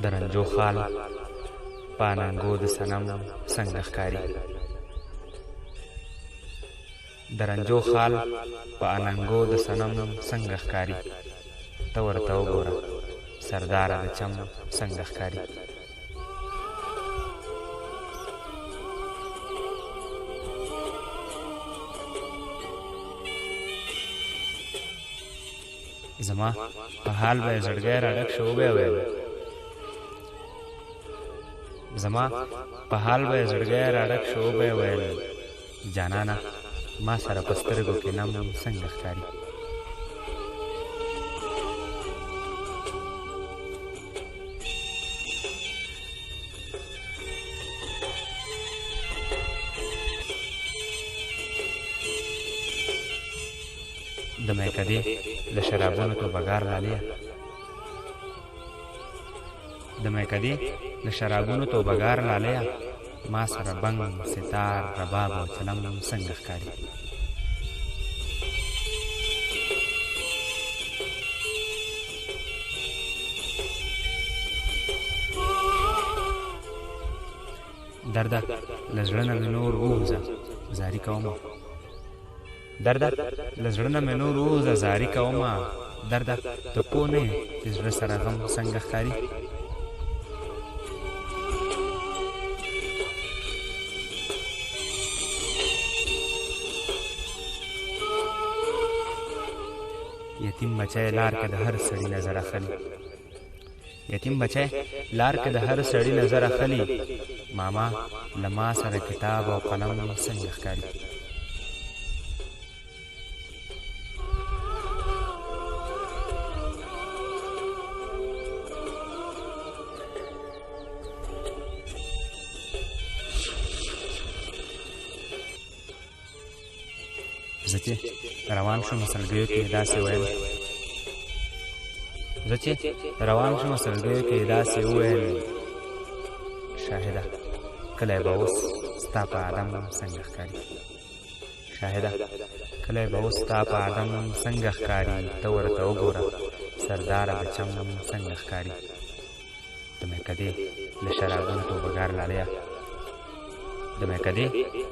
د رنجو خال په اننګو د صنم څنګه ښکاري. د رنجو خال په اننګو د صنم څنګه ښکاري. ته ورته وګوره سرداره د چم څنګه ښکاري. زما په حال به یې زړګی راډک شو وبه ویل. زما په حال به یې زړګی راډک شو وبه ویل. جانانه ما سره په سترګو کې نم څنګه ښکاري. د میکدې له شرابونو توبهګار لاليه. د میکدې له شرابونو توبهګار لاليه. ما سره بنګ ستار رباب او چلم څنګه ښکاري. درده له زړه نه مې نور ووځه زاري کومه. درده له زړه نه مې نور ووځه زاري کومه. درده ته پوه نه یې چې زړه سره غم څنګه ښکاري. یتیم بچی لار کې د هر سړي نظر اخلي. یتیم بچی لار کې د هر سړي نظر اخلي. ماما له ما سره کتاب او قلم څنګه ښکاري. زه چې روان شوم سلګیو کې داسې ویل. زه چې روان شوم سلګیو کې داسې وویل. شاهده کلی به اوس ستا په عدم څنګه ښکاري. شاهده کلی به اوس ستا په عدم څنګه ښکاري. ته ورته وګوره سرداره د چم څنګه ښکاري. د میکدې له شرابونو توبهګار لاليه. د میکدې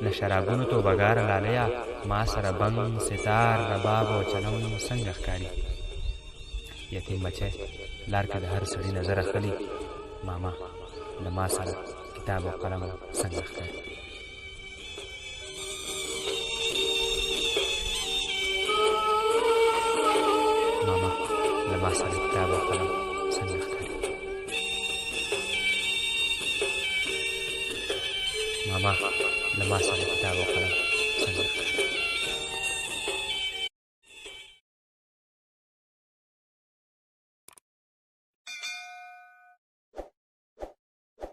له شرابونو توبهګار لاليه. ما سره بنګ ستار رباب او چلم څنګه ښکاري. یتیم بچی لار کې د هر سړي نظر اخلي. ماما له ما سره کتاب او قلم څنګه ښکاري. ماما له ما سره کتاب او قلم څنګه ښکاري. ماما له ما سره کتاب او قلم څنګه ښکاري.